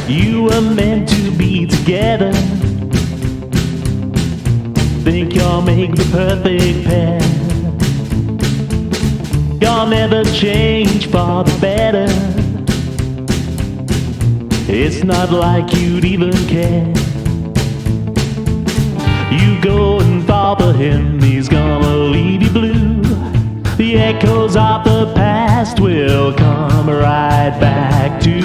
You were meant to be together. Think you'll make the perfect pair. You'll never change for the better. It's not like you'd even care. You go and bother him, he's gonna leave you blue. The echoes of the past will come right back to you.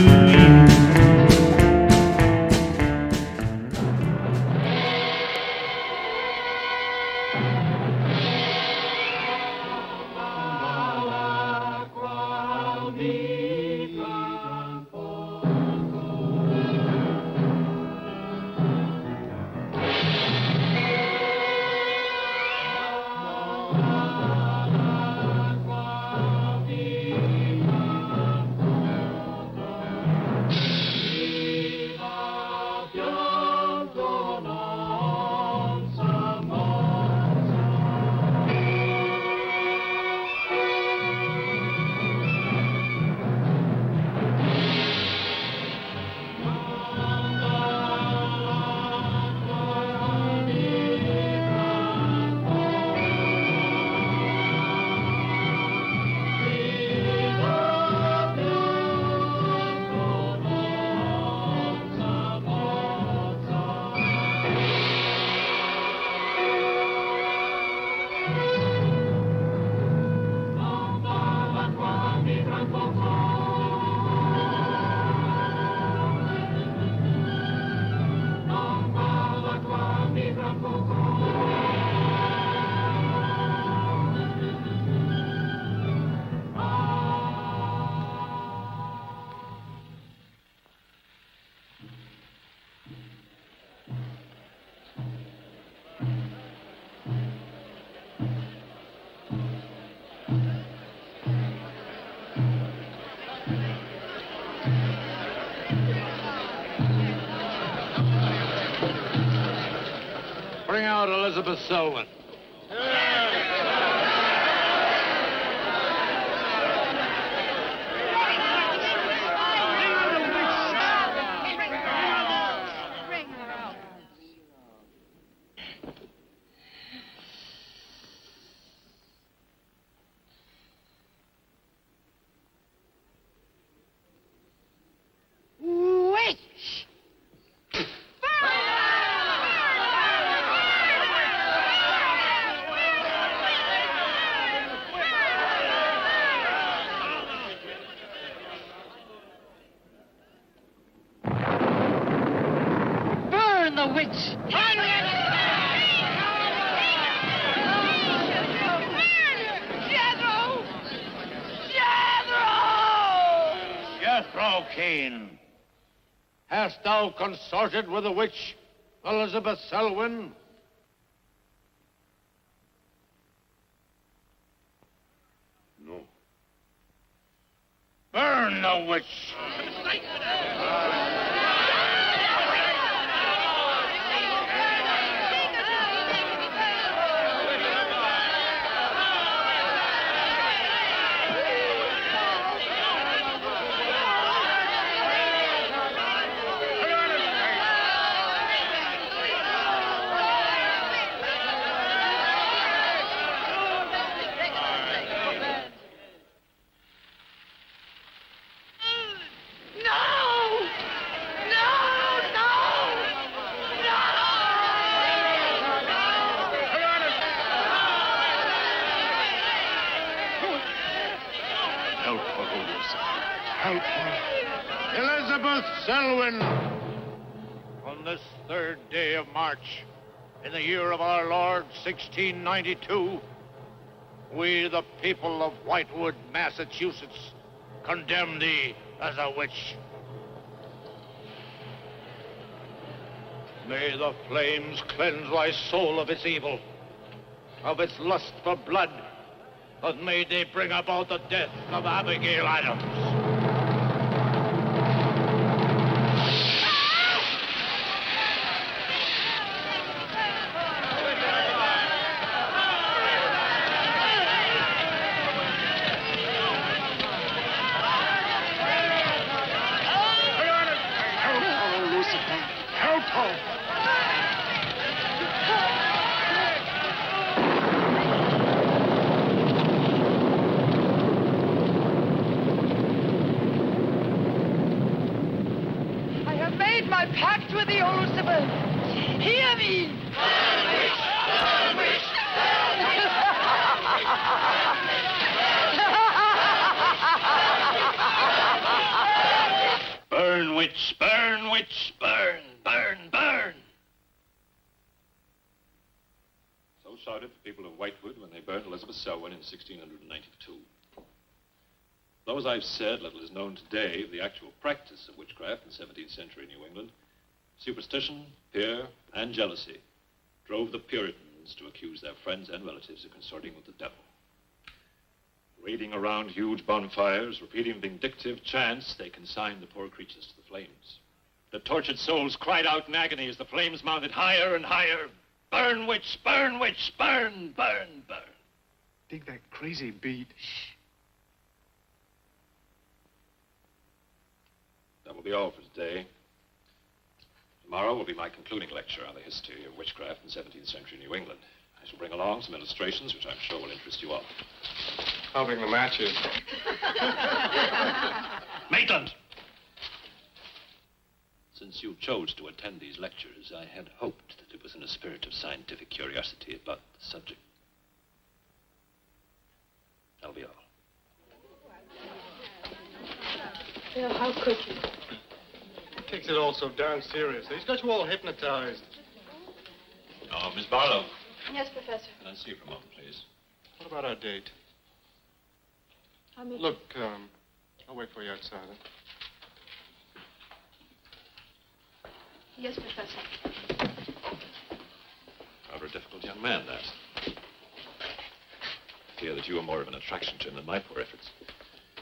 Bring out Elizabeth Selwyn. Hast thou consorted with the witch, Elizabeth Selwyn? No. Burn the witch! Elizabeth Selwyn, on this 3rd day of March, in the year of our Lord, 1692, we, the people of Whitewood, Massachusetts, condemn thee as a witch. May the flames cleanse thy soul of its evil, of its lust for blood, and may they bring about the death of Abigail Adams. Hear me! Burn, witch, burn, witch, burn, burn, burn. So shouted the people of Whitewood when they burned Elizabeth Selwyn in 1692. Though, as I've said, little is known today of the actual practice of witchcraft in 17th century New England, superstition, fear, and jealousy drove the Puritans to accuse their friends and relatives of consorting with the devil. Raiding around huge bonfires, repeating vindictive chants, they consigned the poor creatures to the flames. The tortured souls cried out in agony as the flames mounted higher and higher. Burn, witch, burn, witch, burn, burn, burn. Dig that crazy beat. Shh. That will be all for today. Tomorrow will be my concluding lecture on the history of witchcraft in 17th century New England. I shall bring along some illustrations which I'm sure will interest you all. I'll bring the matches. Maitland! Since you chose to attend these lectures, I had hoped that it was in a spirit of scientific curiosity about the subject. That'll be all. Bill, how could you? He takes it all so darn seriously. He's got you all hypnotized. Oh, Miss Barlow. Yes, Professor. Can I see you for a moment, please? What about our date? I'll meet Look, I'll wait for you outside. Yes, Professor. Rather a difficult young man, that. I fear that you are more of an attraction to him than my poor efforts.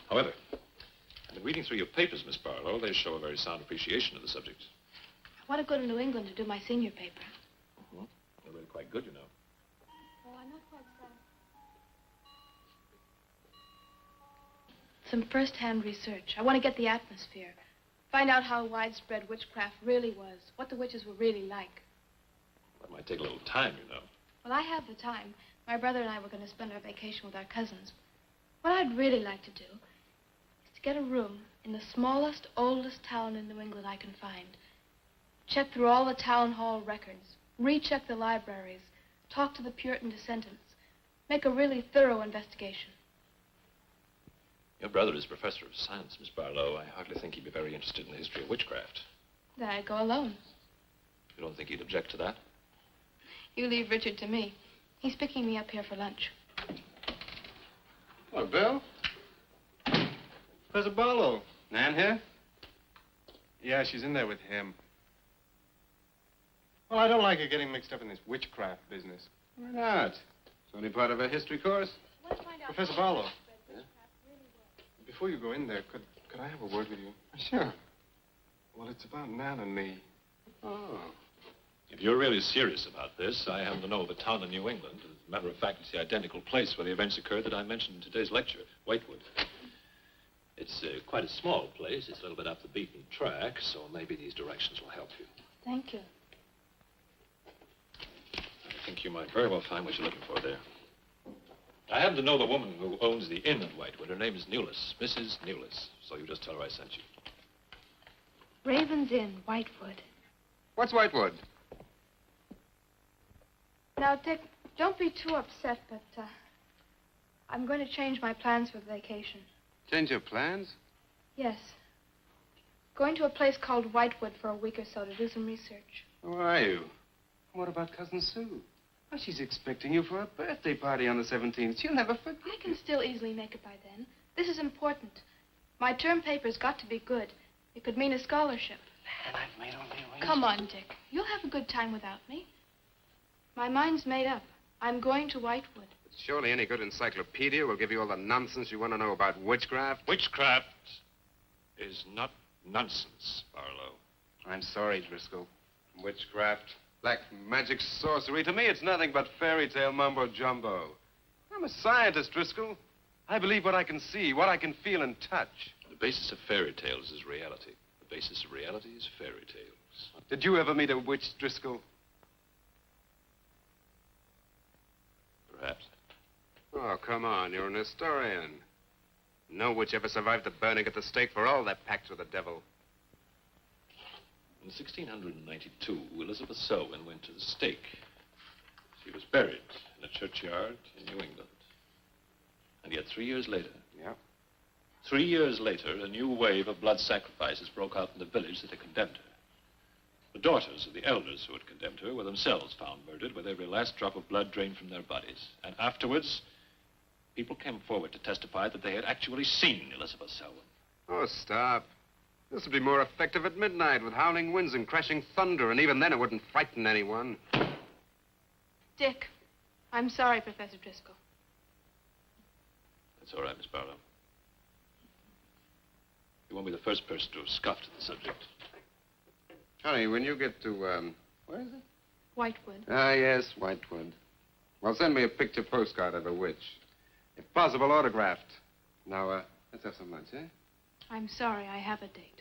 However, I've been reading through your papers, Miss Barlow. They show a very sound appreciation of the subject. I want to go to New England to do my senior paper. Mm-hmm. They're really quite good, you know. Oh, I'm not quite sad. Some first-hand research. I want to get the atmosphere. Find out how widespread witchcraft really was. What the witches were really like. That might take a little time, you know. Well, I have the time. My brother and I were going to spend our vacation with our cousins. What I'd really like to do is to get a room in the smallest, oldest town in New England I can find. Check through all the town hall records. Recheck the libraries. Talk to the Puritan descendants. Make a really thorough investigation. Your brother is professor of science, Miss Barlow. I hardly think he'd be very interested in the history of witchcraft. Then I'd go alone. You don't think he'd object to that? You leave Richard to me. He's picking me up here for lunch. Hello, Bill. Professor Barlow. Nan here? Yeah, she's in there with him. Well, I don't like her getting mixed up in this witchcraft business. Why not? It's only part of a history course. Professor Barlow. Before you go in there, could I have a word with you? Sure. Well, it's about Nan and me. Oh. If you're really serious about this, I happen to know of a town in New England. As a matter of fact, it's the identical place where the events occurred that I mentioned in today's lecture, Whitewood. It's quite a small place. It's a little bit off the beaten track, so maybe these directions will help you. Thank you. I think you might very well find what you're looking for there. I happen to know the woman who owns the inn at Whitewood. Her name is Newless, Mrs. Newless. So you just tell her I sent you. Raven's Inn, Whitewood. What's Whitewood? Now, Dick, don't be too upset, but I'm going to change my plans for the vacation. Change your plans? Yes. Going to a place called Whitewood for a week or so to do some research. Who are you? What about Cousin Sue? Well, she's expecting you for a birthday party on the 17th. She'll never forget. I can still easily make it by then. This is important. My term paper's got to be good. It could mean a scholarship. And I've made only arrangements. Come on, Dick. You'll have a good time without me. My mind's made up. I'm going to Whitewood. Surely any good encyclopedia will give you all the nonsense you want to know about witchcraft. Witchcraft is not nonsense, Barlow. I'm sorry, Driscoll. Witchcraft, black magic, sorcery. To me, it's nothing but fairy tale mumbo-jumbo. I'm a scientist, Driscoll. I believe what I can see, what I can feel and touch. The basis of fairy tales is reality. The basis of reality is fairy tales. Did you ever meet a witch, Driscoll? Perhaps. Oh, come on. You're an historian. No witch ever survived the burning at the stake for all their pacts with the devil. In 1692, Elizabeth Selwyn went to the stake. She was buried in a churchyard in New England. And yet 3 years later... Yeah? 3 years later, a new wave of blood sacrifices broke out in the village that had condemned her. The daughters of the elders who had condemned her were themselves found murdered with every last drop of blood drained from their bodies. And afterwards, people came forward to testify that they had actually seen Elizabeth Selwyn. Oh, stop. This would be more effective at midnight with howling winds and crashing thunder, and even then it wouldn't frighten anyone. Dick, I'm sorry, Professor Driscoll. That's all right, Miss Barlow. You won't be the first person to have scoffed at the subject. Honey, when you get to, where is it? Whitewood. Ah, yes, Whitewood. Well, send me a picture postcard of a witch. If possible, autographed. Now, let's have some lunch, eh? I'm sorry, I have a date.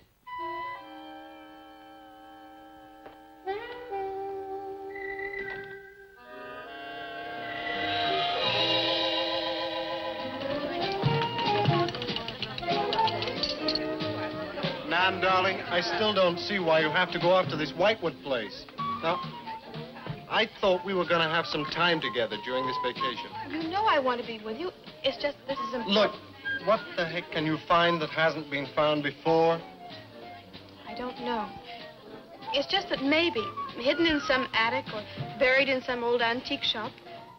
Nan, darling, I still don't see why you have to go off to this Whitewood place. Now, I thought we were going to have some time together during this vacation. You know I want to be with you. It's just this is important. Look, what the heck can you find that hasn't been found before? I don't know. It's just that maybe, hidden in some attic or buried in some old antique shop,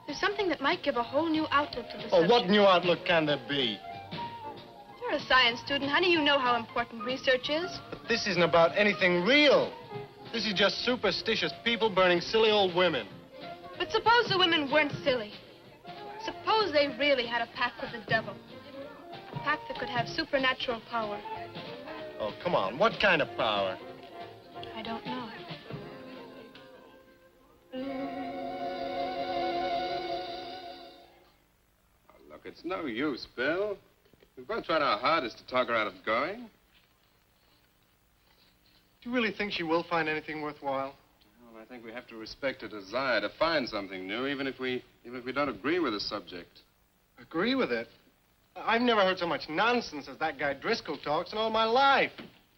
there's something that might give a whole new outlook to the subject. What new outlook can there be? You're a science student, honey. You know how important research is. But this isn't about anything real. This is just superstitious people burning silly old women. But suppose the women weren't silly. Suppose they really had a pact with the devil. A pact that could have supernatural power. Oh, come on. What kind of power? I don't know. Oh, look, it's no use, Bill. We've both tried our hardest to talk her out of going. Do you really think she will find anything worthwhile? Well, I think we have to respect her desire to find something new, even if we don't agree with the subject. Agree with it? I've never heard so much nonsense as that guy Driscoll talks in all my life.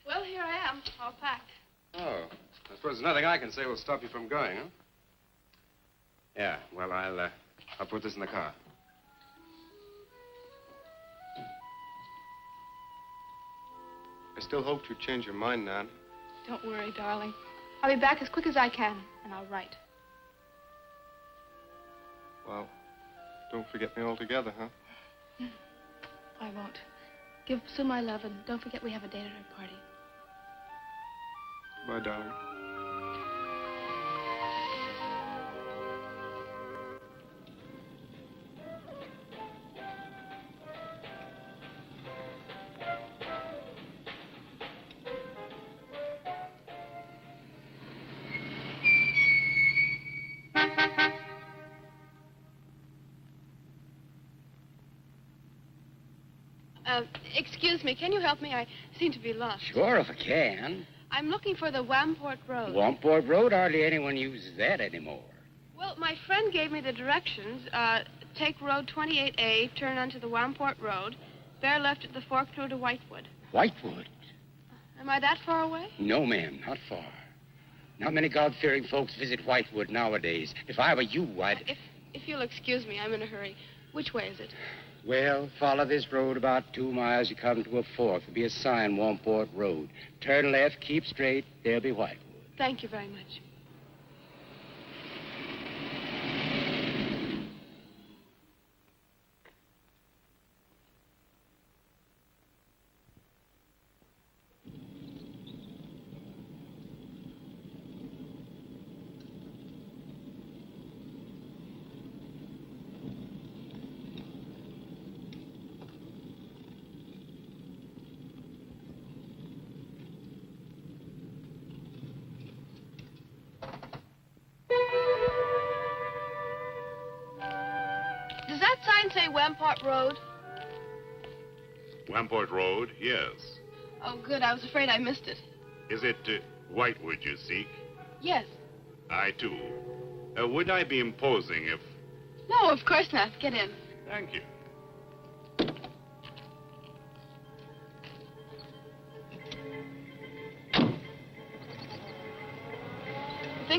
Well, here I am, all packed. Oh, I suppose there's nothing I can say will stop you from going, huh? Yeah, well, I'll put this in the car. I still hoped you'd change your mind, Nan. Don't worry, darling. I'll be back as quick as I can, and I'll write. Well, don't forget me altogether, huh? I won't. Give Sue my love, and don't forget we have a date at her party. Bye, darling. Excuse me, can you help me? I seem to be lost. Sure, if I can. I'm looking for the Wamport Road. Wamport Road, hardly anyone uses that anymore. Well, my friend gave me the directions. Take Road 28A, turn onto the Wamport Road, bear left at the fork through to Whitewood. Whitewood? Am I that far away? No, ma'am, not far. Not many God-fearing folks visit Whitewood nowadays. If I were you, I'd... If you'll excuse me, I'm in a hurry. Which way is it? Well, follow this road about 2 miles. You come to a fork. There'll be a sign, Wamport Road. Turn left, keep straight. There'll be Whitewood. Thank you very much. Does that sign say Wamport Road? Wamport Road, yes. Oh, good. I was afraid I missed it. Is it Whitewood you seek? Yes. I, too. Would I be imposing if... No, of course not. Get in. Thank you.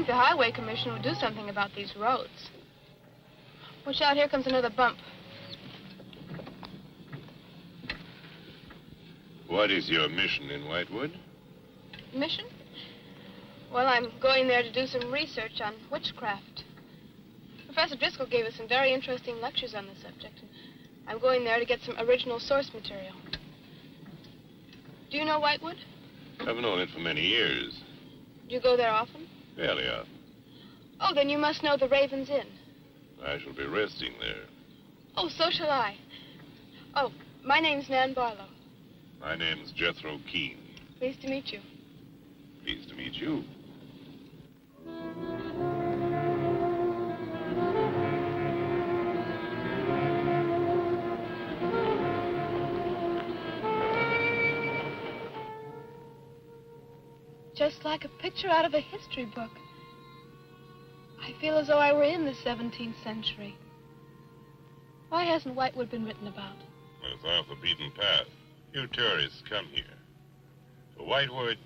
think the Highway Commission would do something about these roads. Watch out, here comes another bump. What is your mission in Whitewood? Mission? Well, I'm going there to do some research on witchcraft. Professor Driscoll gave us some very interesting lectures on the subject. I'm going there to get some original source material. Do you know Whitewood? I've known it for many years. Do you go there often? Fairly often. Oh, then you must know the Raven's Inn. I shall be resting there. Oh, so shall I. Oh, my name's Nan Barlow. My name's Jethro Keene. Pleased to meet you. Pleased to meet you. Just like a picture out of a history book. I feel as though I were in the 17th century. Why hasn't Whitewood been written about? It's off the beaten path. Few tourists come here. For Whitewood,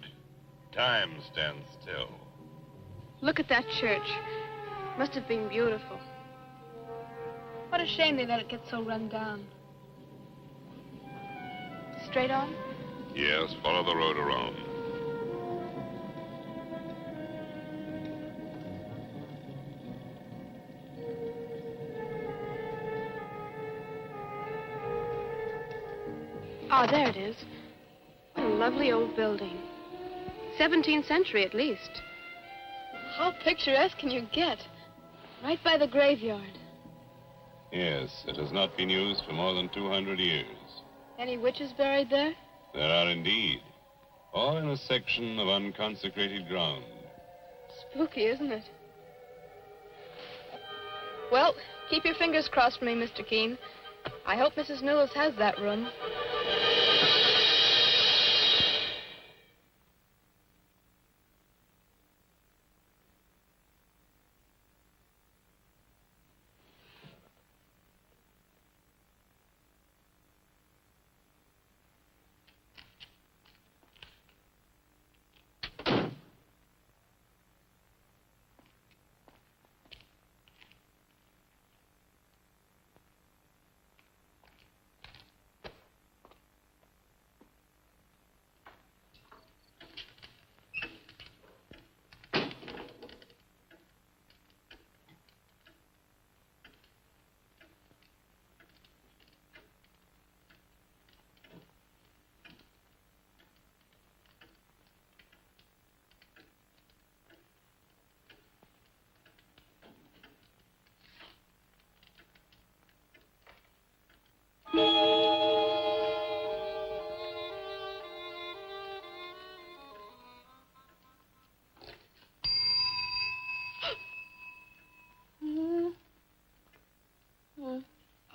time stands still. Look at that church. Must have been beautiful. What a shame they let it get so run down. Straight on? Yes, follow the road around. Ah, there it is. What a lovely old building. 17th century at least. How picturesque can you get? Right by the graveyard. Yes, it has not been used for more than 200 years. Any witches buried there? There are indeed. All in a section of unconsecrated ground. Spooky, isn't it? Well, keep your fingers crossed for me, Mr. Keene. I hope Mrs. Newell has that room.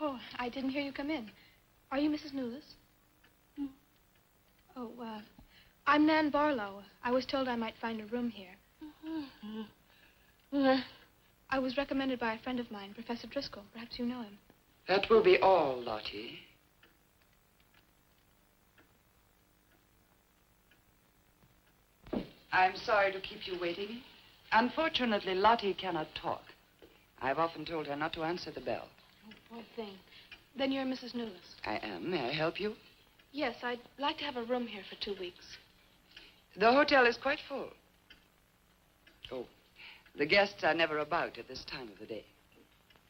Oh, I didn't hear you come in. Are you Mrs. Newell? Oh, I'm Nan Barlow. I was told I might find a room here. I was recommended by a friend of mine, Professor Driscoll. Perhaps you know him. That will be all, Lottie. I'm sorry to keep you waiting. Unfortunately, Lottie cannot talk. I've often told her not to answer the bell. Oh, poor thing. Then you're Mrs. Newell? I am. May I help you? Yes, I'd like to have a room here for 2 weeks. The hotel is quite full. Oh, the guests are never about at this time of the day.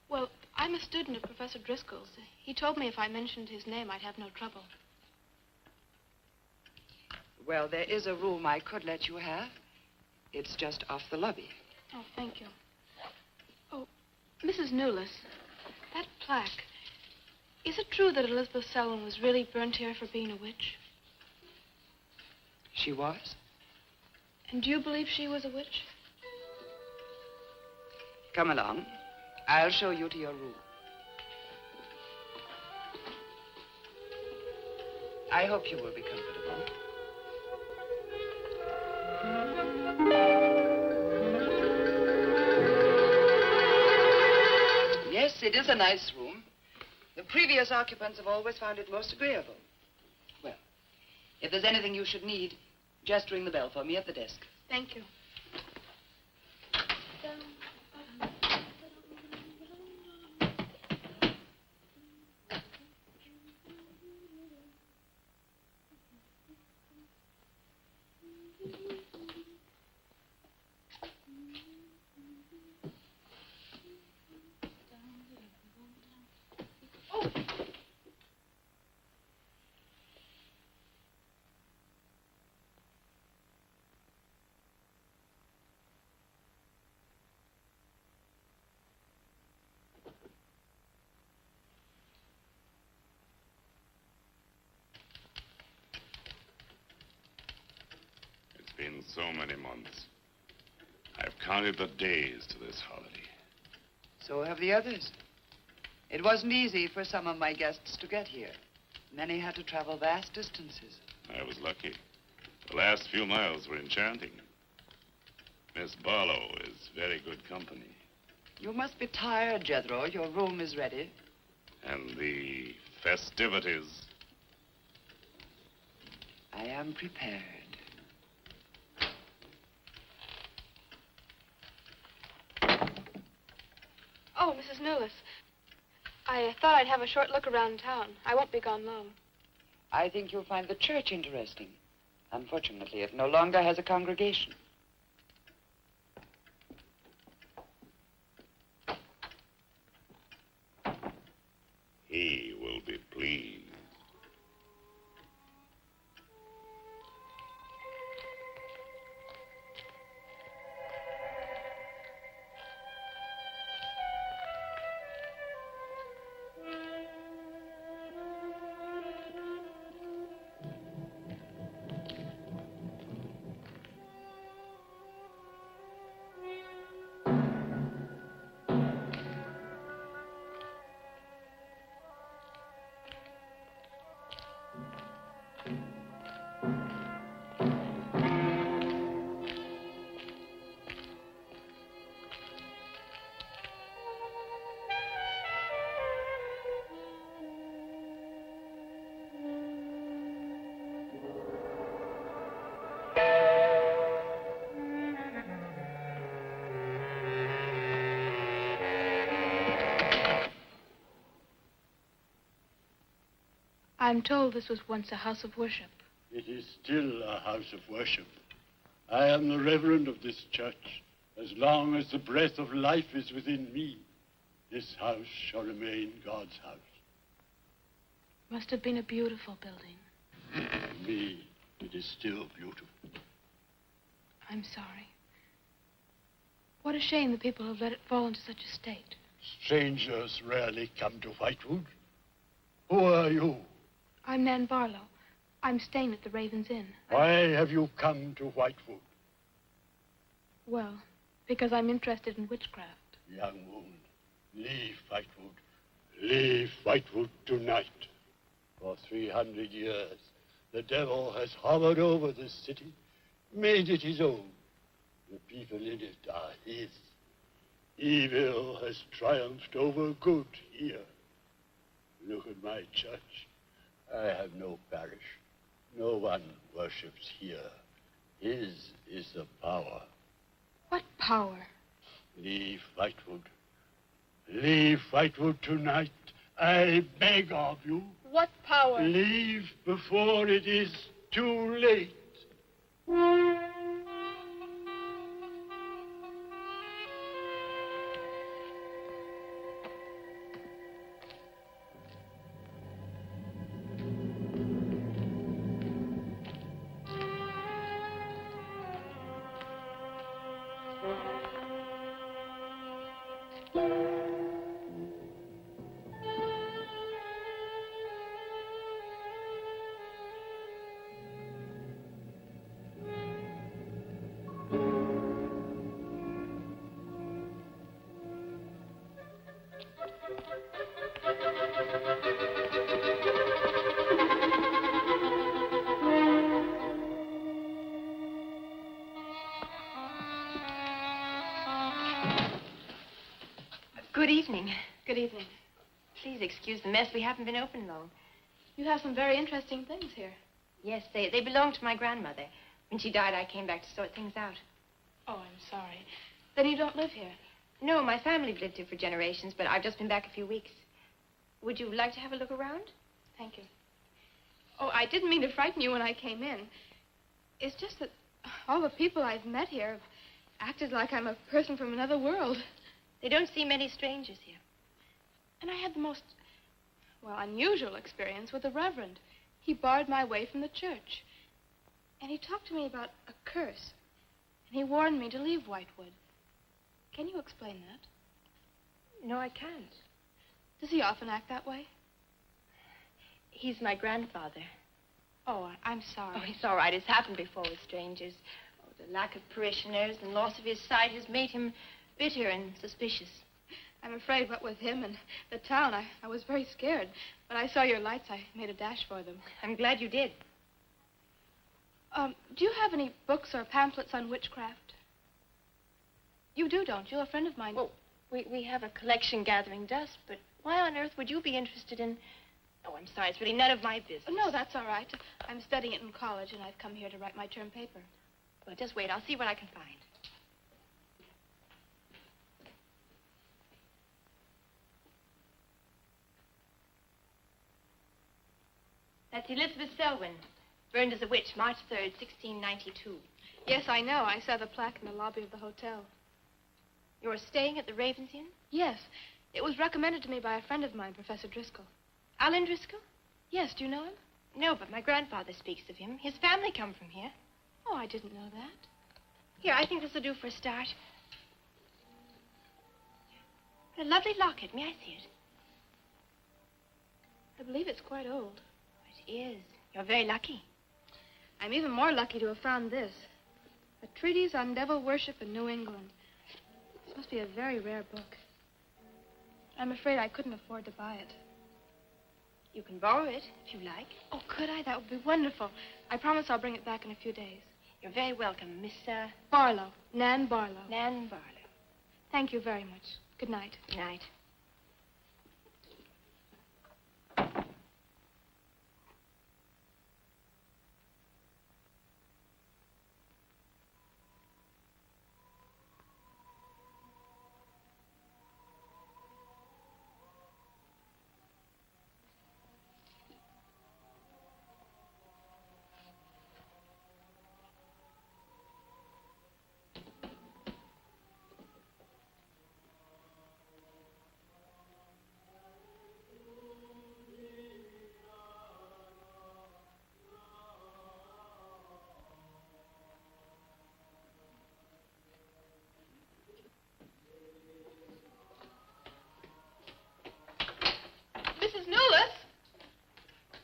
Well, I'm a student of Professor Driscoll's. He told me if I mentioned his name, I'd have no trouble. Well, there is a room I could let you have. It's just off the lobby. Oh, thank you. Oh, Mrs. Newell, that plaque. Is it true that Elizabeth Selwyn was really burnt here for being a witch? She was? And do you believe she was a witch? Come along. I'll show you to your room. I hope you will be comfortable. Yes, it is a nice room. The previous occupants have always found it most agreeable. Well, if there's anything you should need, just ring the bell for me at the desk. Thank you. been so many months. I've counted the days to this holiday. So have the others. It wasn't easy for some of my guests to get here. Many had to travel vast distances. I was lucky. The last few miles were enchanting. Miss Barlow is very good company. You must be tired, Jethro. Your room is ready. And the festivities. I am prepared. Oh, Mrs. Newless. I thought I'd have a short look around town. I won't be gone long. I think you'll find the church interesting. Unfortunately, it no longer has a congregation. He will be pleased. I'm told this was once a house of worship. It is still a house of worship. I am the reverend of this church. As long as the breath of life is within me, this house shall remain God's house. Must have been a beautiful building. To me, it is still beautiful. I'm sorry. What a shame the people have let it fall into such a state. Strangers rarely come to Whitewood. Who are you? I'm Nan Barlow. I'm staying at the Raven's Inn. Why have you come to Whitewood? Well, because I'm interested in witchcraft. Young woman, leave Whitewood. Leave Whitewood tonight. For 300 years, the devil has hovered over this city, made it his own. The people in it are his. Evil has triumphed over good here. Look at my church. I have no parish. No one worships here. His is the power. What power? Leave Whitewood. Leave Whitewood tonight. I beg of you. What power? Leave before it is too late. Good evening. Good evening. Please excuse the mess. We haven't been open long. You have some very interesting things here. Yes, they belonged to my grandmother. When she died, I came back to sort things out. Oh, I'm sorry. Then you don't live here? No, my family've lived here for generations, but I've just been back a few weeks. Would you like to have a look around? Thank you. Oh, I didn't mean to frighten you when I came in. It's just that all the people I've met here have acted like I'm a person from another world. They don't see many strangers here. And I had the most, well, unusual experience with the Reverend. He barred my way from the church. And he talked to me about a curse. And he warned me to leave Whitewood. Can you explain that? No, I can't. Does he often act that way? He's my grandfather. Oh, I'm sorry. Oh, it's all right. It's happened before with strangers. The lack of parishioners and loss of his sight has made him bitter and suspicious. I'm afraid what with him and the town, I was very scared. When I saw your lights, I made a dash for them. I'm glad you did. Do you have any books or pamphlets on witchcraft? You do, don't you? A friend of mine... Well, we have a collection gathering dust, but why on earth would you be interested in... Oh, I'm sorry, it's really none of my business. No, that's all right. I'm studying it in college, and I've come here to write my term paper. Well, just wait. I'll see what I can find. That's Elizabeth Selwyn, burned as a witch, March 3rd, 1692. Yes, I know. I saw the plaque in the lobby of the hotel. You're staying at the Ravens Inn? Yes. It was recommended to me by a friend of mine, Professor Driscoll. Alan Driscoll? Yes, do you know him? No, but my grandfather speaks of him. His family come from here. Oh, I didn't know that. Here, I think this will do for a start. What a lovely locket. May I see it? I believe it's quite old. It is. You're very lucky. I'm even more lucky to have found this. A treatise on devil worship in New England. This must be a very rare book. I'm afraid I couldn't afford to buy it. You can borrow it, if you like. Oh, could I? That would be wonderful. I promise I'll bring it back in a few days. You're very welcome, Miss, Barlow. Nan Barlow. Nan Barlow. Thank you very much. Good night. Good night.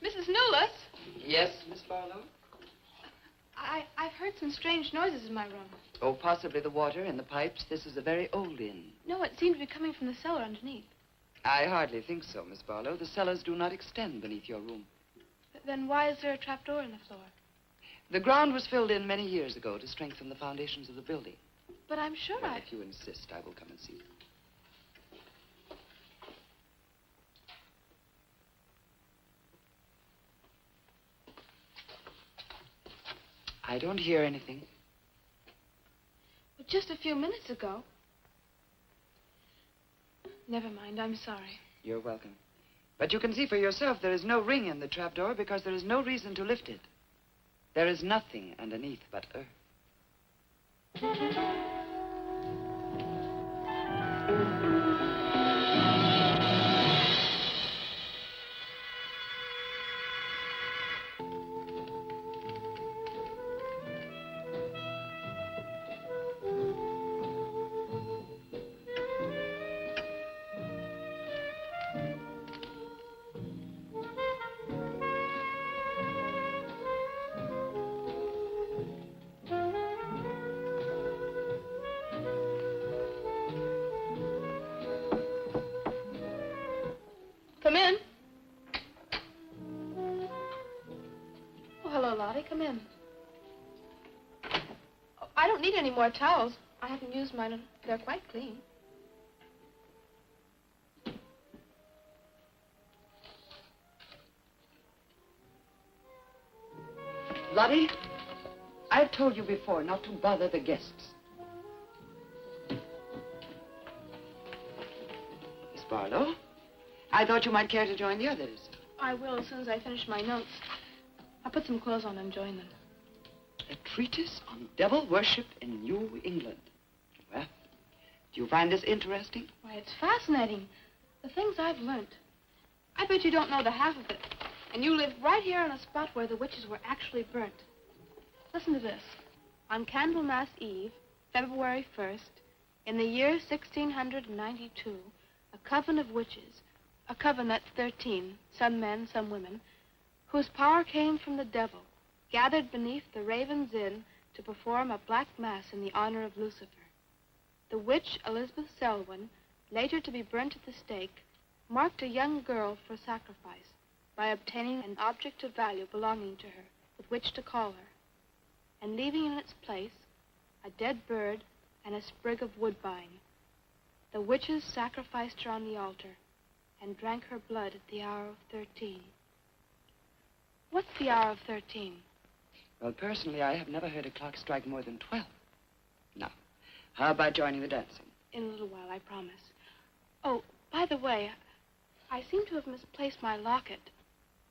Mrs. Newless? Yes, Miss Barlow? I've heard some strange noises in my room. Oh, possibly the water in the pipes. This is a very old inn. No, it seemed to be coming from the cellar underneath. I hardly think so, Miss Barlow. The cellars do not extend beneath your room. Then why is there a trapdoor in the floor? The ground was filled in many years ago to strengthen the foundations of the building. But I'm sure Well, if you insist, I will come and see you. I don't hear anything. But just a few minutes ago. Never mind, I'm sorry. You're welcome. But you can see for yourself there is no ring in the trapdoor because there is no reason to lift it. There is nothing underneath but earth. Come in. Oh, hello, Lottie. Come in. Oh, I don't need any more towels. I haven't used mine. They're quite clean. Lottie, I've told you before not to bother the guests. Miss Barlow, I thought you might care to join the others. I will as soon as I finish my notes. I'll put some clothes on and join them. A treatise on devil worship in New England. Well, do you find this interesting? Why, it's fascinating. The things I've learned. I bet you don't know the half of it. And you live right here on a spot where the witches were actually burnt. Listen to this. On Candlemas Eve, February 1st, in the year 1692, a coven of witches, a coven that's 13, some men, some women, whose power came from the devil, gathered beneath the Raven's Inn to perform a black mass in the honor of Lucifer. The witch Elizabeth Selwyn, later to be burnt at the stake, marked a young girl for sacrifice by obtaining an object of value belonging to her with which to call her, and leaving in its place a dead bird and a sprig of woodbine. The witches sacrificed her on the altar and drank her blood at the hour of 13. What's the hour of 13? Well, personally, I have never heard a clock strike more than 12. Now, how about joining the dancing? In a little while, I promise. Oh, by the way, I seem to have misplaced my locket.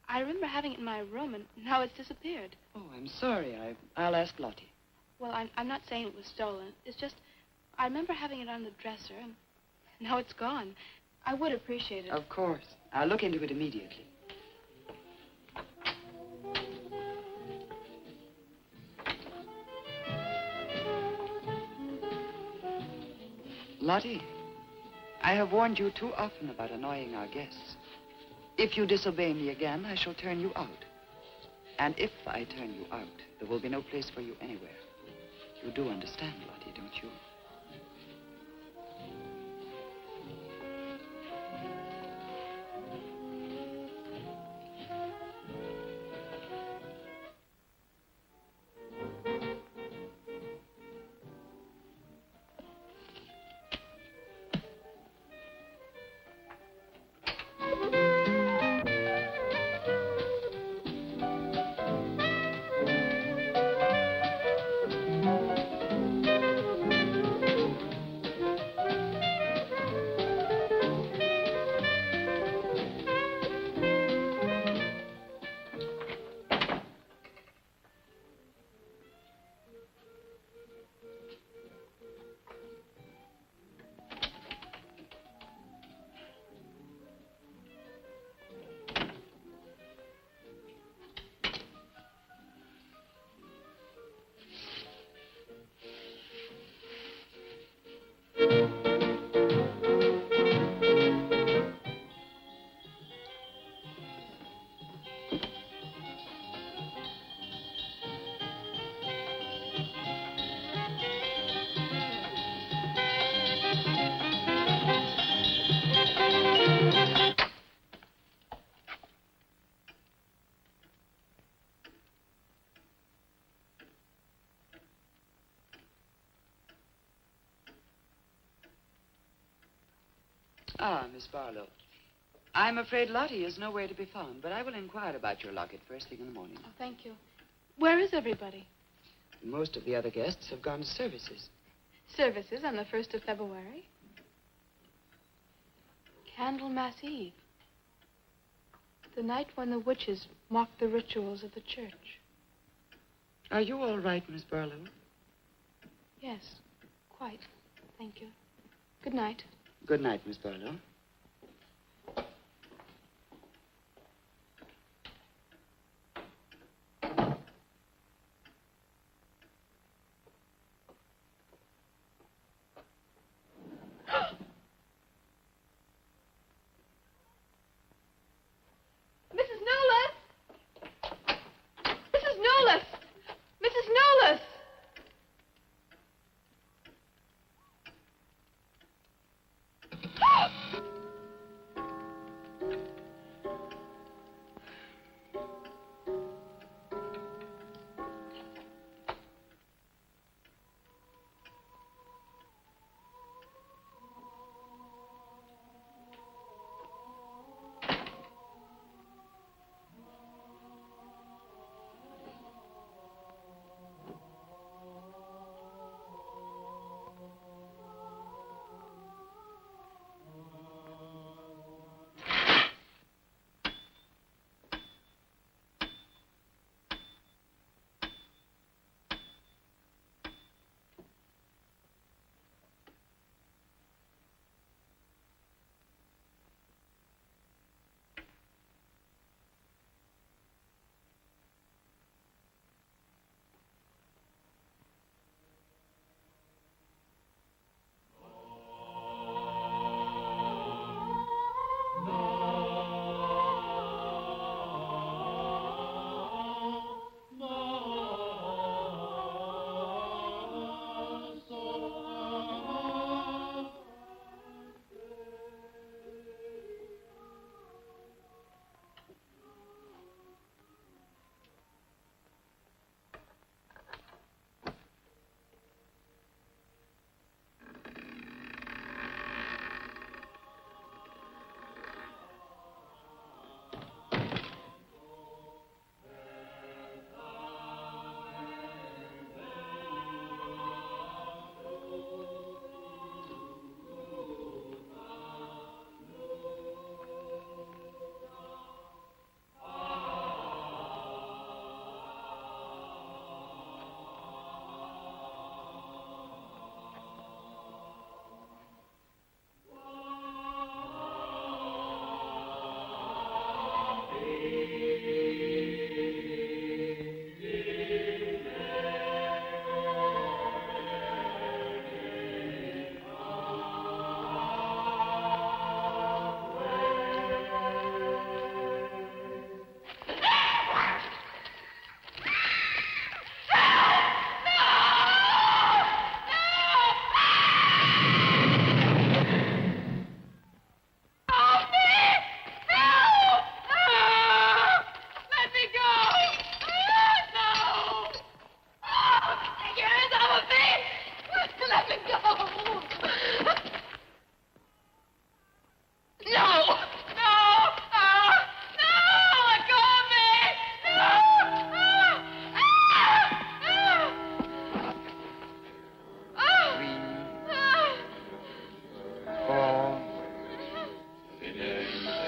I remember having it in my room, and now it's disappeared. Oh, I'm sorry. I'll ask Lottie. Well, I'm not saying it was stolen. It's just, I remember having it on the dresser, and now it's gone. I would appreciate it. Of course. I'll look into it immediately. Lottie, I have warned you too often about annoying our guests. If you disobey me again, I shall turn you out. And if I turn you out, there will be no place for you anywhere. You do understand, Lottie, don't you? Ah, Miss Barlow. I'm afraid Lottie is nowhere to be found, but I will inquire about your locket first thing in the morning. Oh, thank you. Where is everybody? Most of the other guests have gone to services. Services on the 1st of February? Candlemas Eve. The night when the witches mocked the rituals of the church. Are you all right, Miss Barlow? Yes, quite. Thank you. Good night. Good night, Miss Barlow. Mrs. Nolas! Mrs. Nolas! Mrs. Nolas!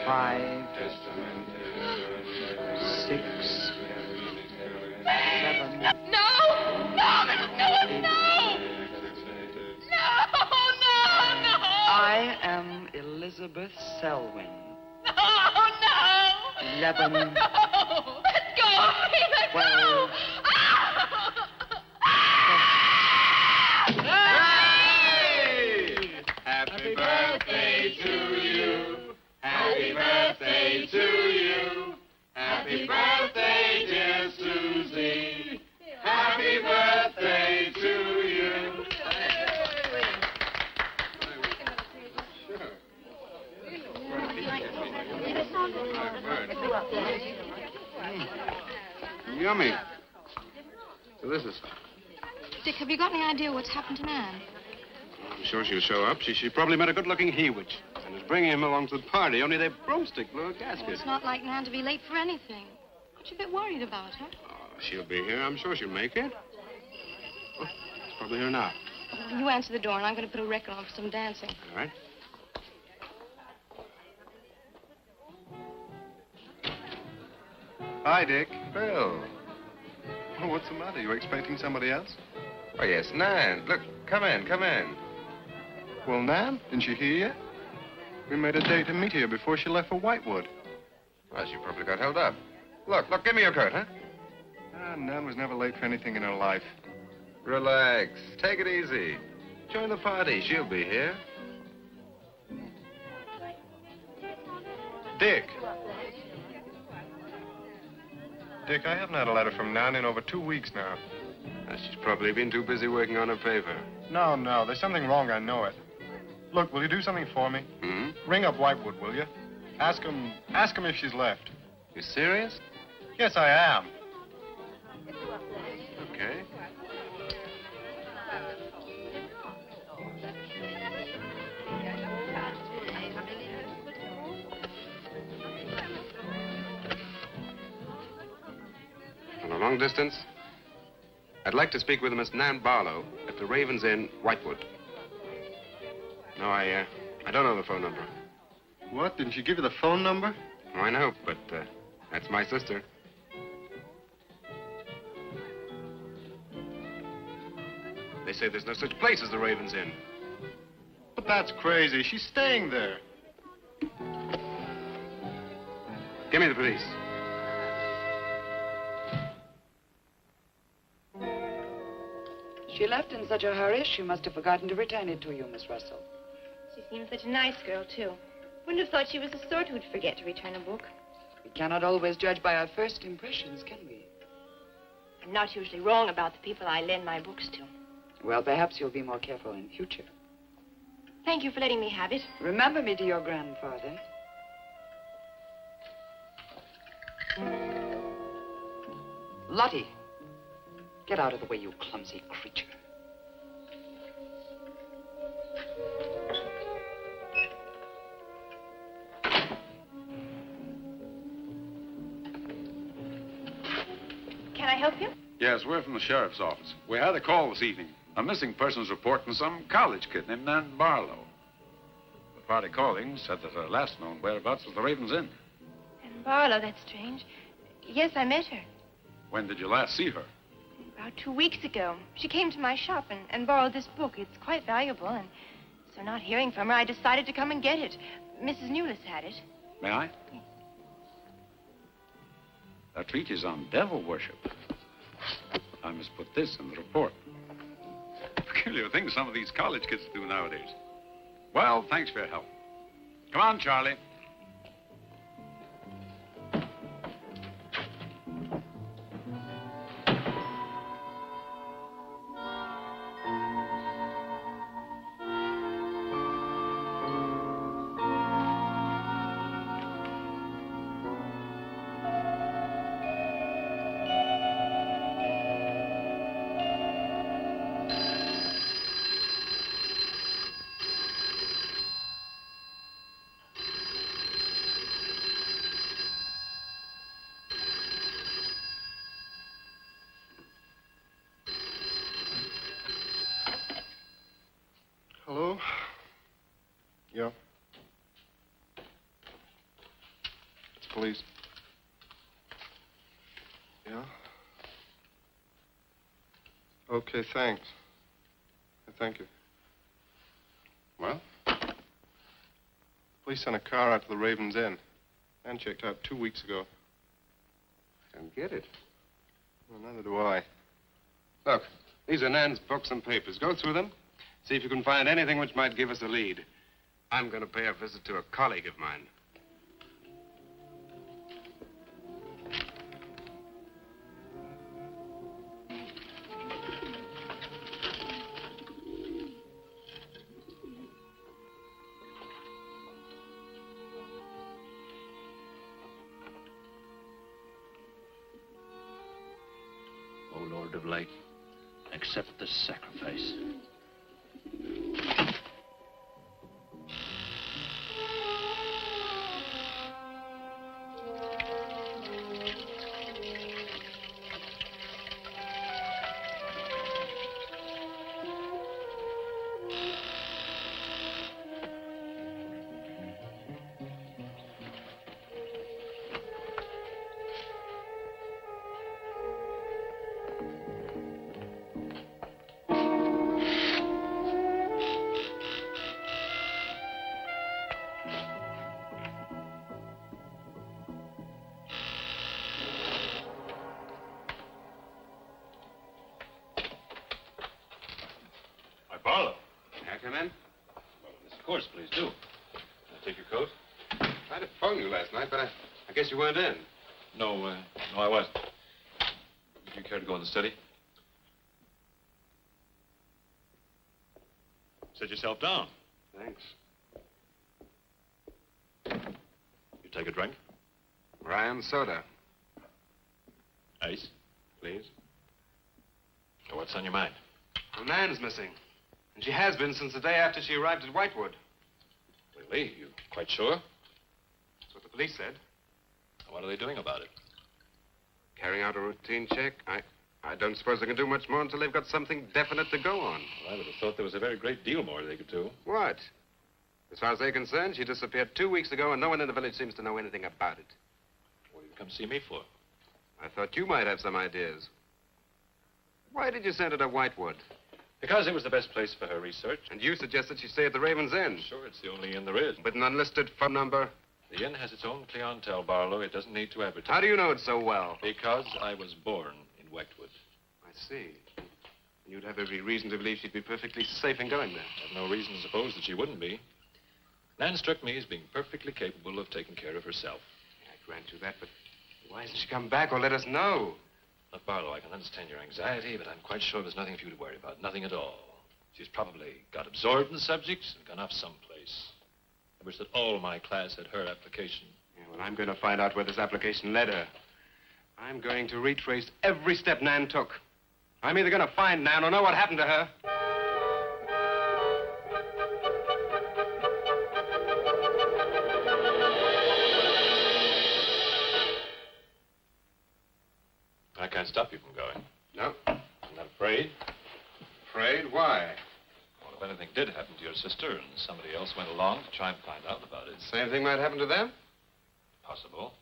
5, 6, 7. No! No, Mrs. Newell, no! No, no, no! I am Elizabeth Selwyn. No, no! 11. No! Let go of me! Let go! 12. Happy birthday to you. Happy birthday to you. Happy birthday, dear Susie. Happy birthday to you. Yummy. Delicious. Dick, have you got any idea what's happened to Nan? I'm sure she'll show up. She probably met a good-looking Hewich and is bringing him along to the party, only their broomstick blew a gasket. Oh, it's not like Nan to be late for anything. Aren't you a bit worried about her? Oh, she'll be here. I'm sure she'll make it. Oh, it's probably her now. You answer the door, and I'm going to put a record on for some dancing. All right. Hi, Dick. Bill. Oh, what's the matter? You expecting somebody else? Oh, yes, Nan. Look, come in, come in. Well, Nan, didn't she hear yet? We made a date to meet here before she left for Whitewood. Well, she probably got held up. Look, give me your coat, huh? Nan was never late for anything in her life. Relax. Take it easy. Join the party. She'll be here. Dick. Dick, I haven't had a letter from Nan in over 2 weeks now. She's probably been too busy working on her paper. No, there's something wrong, I know it. Look, will you do something for me? Hmm? Ring up Whitewood, will you? Ask him if she's left. You serious? Yes, I am. Okay. On a long distance, I'd like to speak with Miss Nan Barlow at the Raven's Inn, Whitewood. No, I don't know the phone number. What? Didn't she give you the phone number? Oh, I know, but that's my sister. They say there's no such place as the Raven's Inn. But that's crazy. She's staying there. Give me the police. She left in such a hurry, she must have forgotten to return it to you, Miss Russell. She seems such a nice girl, too. Wouldn't have thought she was the sort who'd forget to return a book. We cannot always judge by our first impressions, can we? I'm not usually wrong about the people I lend my books to. Well, perhaps you'll be more careful in future. Thank you for letting me have it. Remember me to your grandfather. Lottie, get out of the way, you clumsy creature. Can I help you? Yes, we're from the sheriff's office. We had a call this evening. A missing persons report from some college kid named Nan Barlow. The party calling said that her last known whereabouts was the Raven's Inn. And Barlow, that's strange. Yes, I met her. When did you last see her? About 2 weeks ago. She came to my shop and borrowed this book. It's quite valuable, and so not hearing from her, I decided to come and get it. Mrs. Newless had it. May I? Yes. A treatise on devil worship. I must put this in the report. Peculiar things some of these college kids do nowadays. Well, thanks for your help. Come on, Charlie. police. Yeah? Okay, thanks. Thank you. Well? The police sent a car out to the Raven's Inn. Nan checked out 2 weeks ago. I don't get it. Well, neither do I. Look, these are Nan's books and papers. Go through them. See if you can find anything which might give us a lead. I'm going to pay a visit to a colleague of mine. O Lord of Light, accept this sacrifice. Barlow. May I come in? Well, yes, of course, please do. Can I take your coat? I tried to phone you last night, but I guess you weren't in. No, I wasn't. Would you care to go in the study? Sit yourself down. Thanks. You take a drink? Rye and soda. Ice, please. So what's on your mind? Well, Nan's missing. And she has been since the day after she arrived at Whitewood. Really? You quite sure? That's what the police said. What are they doing about it? Carrying out a routine check. I don't suppose they can do much more until they've got something definite to go on. Well, I would have thought there was a very great deal more they could do. What? As far as they're concerned, she disappeared 2 weeks ago, and no one in the village seems to know anything about it. What did you come see me for? I thought you might have some ideas. Why did you send her to Whitewood? Because it was the best place for her research. And you suggested she stay at the Raven's Inn. Sure, it's the only inn there is. With an unlisted phone number? The inn has its own clientele, Barlow. It doesn't need to advertise. How do you know it so well? Because I was born in Whitewood. I see. And you'd have every reason to believe she'd be perfectly safe in going there. I have no reason to suppose that she wouldn't be. Nan struck me as being perfectly capable of taking care of herself. I grant you that, but why hasn't she come back or let us know? Look, Barlow, I can understand your anxiety, but I'm quite sure there's nothing for you to worry about. Nothing at all. She's probably got absorbed in the subjects and gone off someplace. I wish that all my class had her application. Yeah, well, I'm going to find out where this application led her. I'm going to retrace every step Nan took. I'm either going to find Nan or know what happened to her. I can't stop you from going. No. I'm not afraid. Afraid? Why? Well, if anything did happen to your sister and somebody else went along to try and find out about it. Same thing might happen to them? Possible.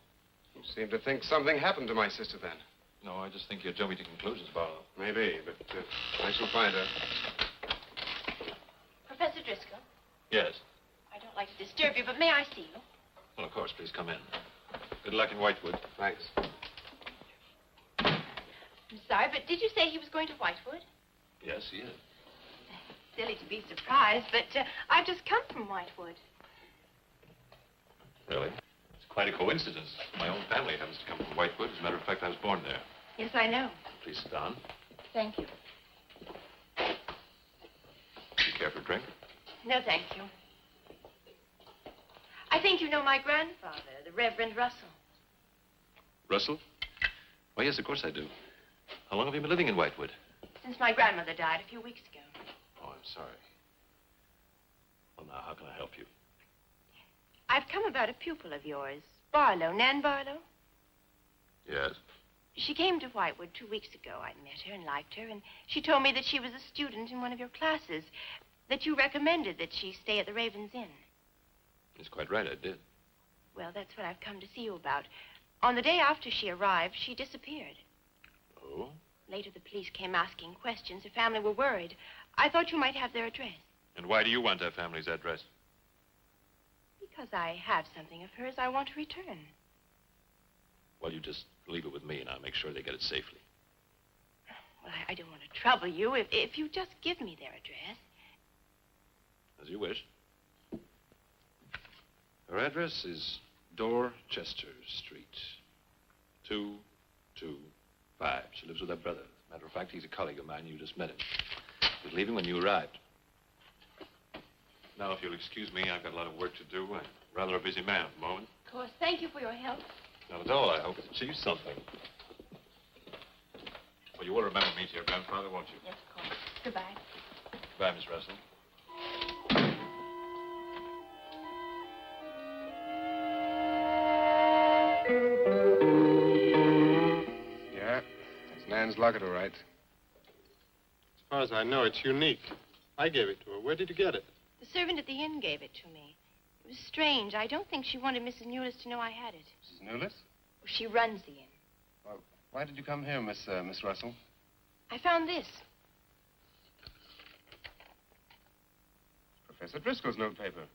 You seem to think something happened to my sister then. No, I just think you're jumping to conclusions, Barlow. Maybe, but I shall find her. Professor Driscoll, Yes. I don't like to disturb you, but may I see you? Well, of course, please come in. Good luck in Whitewood. Thanks. I'm sorry, but did you say he was going to Whitewood? Yes, he is. Silly to be surprised, but I've just come from Whitewood. Really? It's quite a coincidence. My own family happens to come from Whitewood. As a matter of fact, I was born there. Yes, I know. Please sit down. Thank you. Do you care for a drink? No, thank you. I think you know my grandfather, the Reverend Russell. Russell? Why, yes, of course I do. How long have you been living in Whitewood? Since my grandmother died a few weeks ago. Oh, I'm sorry. Well, now, how can I help you? I've come about a pupil of yours, Barlow, Nan Barlow. Yes? She came to Whitewood 2 weeks ago. I met her and liked her, and she told me that she was a student in one of your classes, that you recommended that she stay at the Raven's Inn. That's quite right, I did. Well, that's what I've come to see you about. On the day after she arrived, she disappeared. Oh? Later, the police came asking questions. Her family were worried. I thought you might have their address. And why do you want her family's address? Because I have something of hers I want to return. Well, you just leave it with me, and I'll make sure they get it safely. Well, I don't want to trouble you. If you just give me their address. As you wish. Her address is Dorchester Street, 225. She lives with her brother. As a matter of fact, he's a colleague of mine. You just met him. He was leaving when you arrived. Now, if you'll excuse me, I've got a lot of work to do. I'm rather a busy man at the moment. Of course. Thank you for your help. Not at all. I hope it achieves something. Well, you will remember me to your grandfather, won't you? Yes, of course. Goodbye. Goodbye, Miss Russell. Yeah, that's Nan's locket, all right. As far as I know, it's unique. I gave it to her. Where did you get it? The servant at the inn gave it to me. It was strange. I don't think she wanted Mrs. Newless to know I had it. Mrs. Newless? She runs the inn. Well, why did you come here, Miss Russell? I found this. Professor Driscoll's notepaper.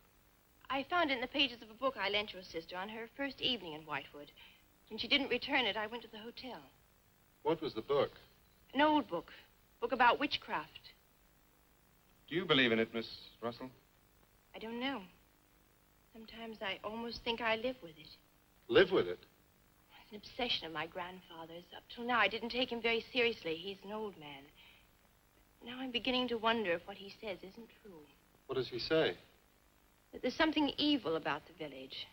I found it in the pages of a book I lent your sister on her first evening in Whitewood. When she didn't return it, I went to the hotel. What was the book? An old book. Book about witchcraft. Do you believe in it, Miss Russell? I don't know. Sometimes I almost think I live with it. Live with it? It's an obsession of my grandfather's. Up till now, I didn't take him very seriously. He's an old man. Now I'm beginning to wonder if what he says isn't true. What does he say? That there's something evil about the village.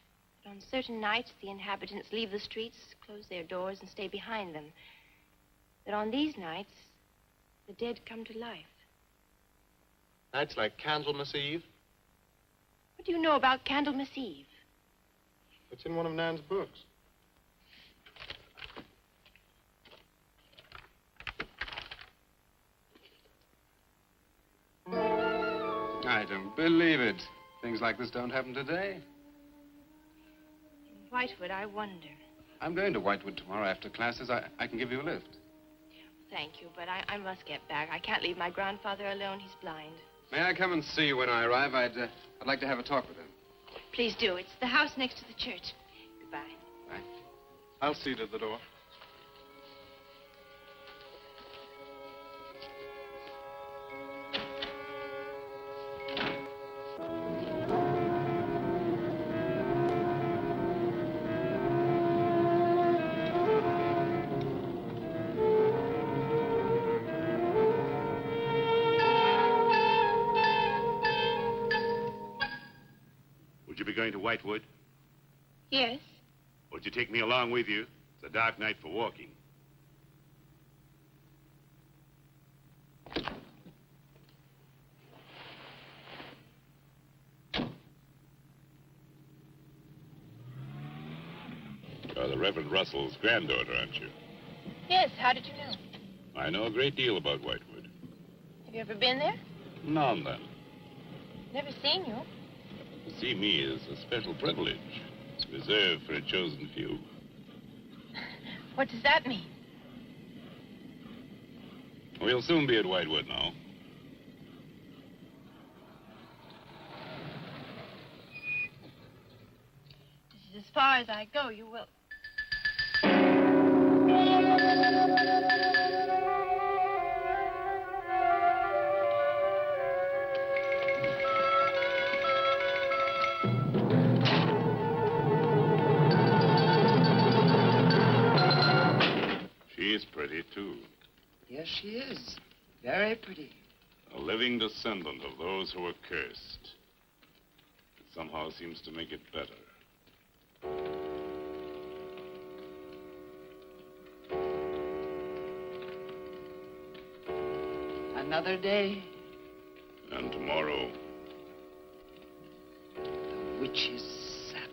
That on certain nights, the inhabitants leave the streets, close their doors, and stay behind them. That on these nights, the dead come to life. Nights like Candlemas Eve? What do you know about Candlemas Eve? It's in one of Nan's books. I don't believe it. Things like this don't happen today. In Whitewood, I wonder. I'm going to Whitewood tomorrow after classes. I can give you a lift. Thank you, but I must get back. I can't leave my grandfather alone. He's blind. May I come and see you when I arrive? I'd like to have a talk with him. Please do. It's the house next to the church. Goodbye. Bye. I'll see you to the door. Would you be going to Whitewood? Yes. Would you take me along with you? It's a dark night for walking. You're the Reverend Russell's granddaughter, aren't you? Yes, how did you know? I know a great deal about Whitewood. Have you ever been there? Now and then. Never seen you. To see me is a special privilege. It's reserved for a chosen few. What does that mean? We'll soon be at Whitewood now. This is as far as I go. You will. She's pretty, too. Yes, she is. Very pretty. A living descendant of those who were cursed. It somehow seems to make it better. Another day, And tomorrow, the witch's Sabbath.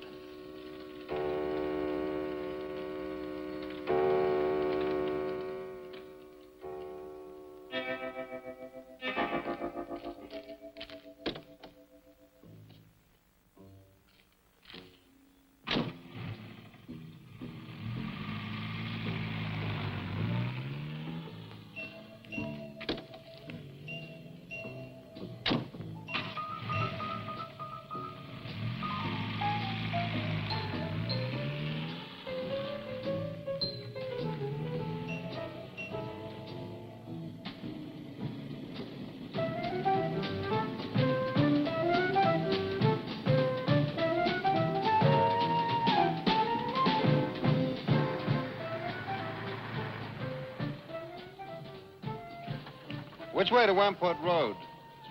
Which way to Wamport Road?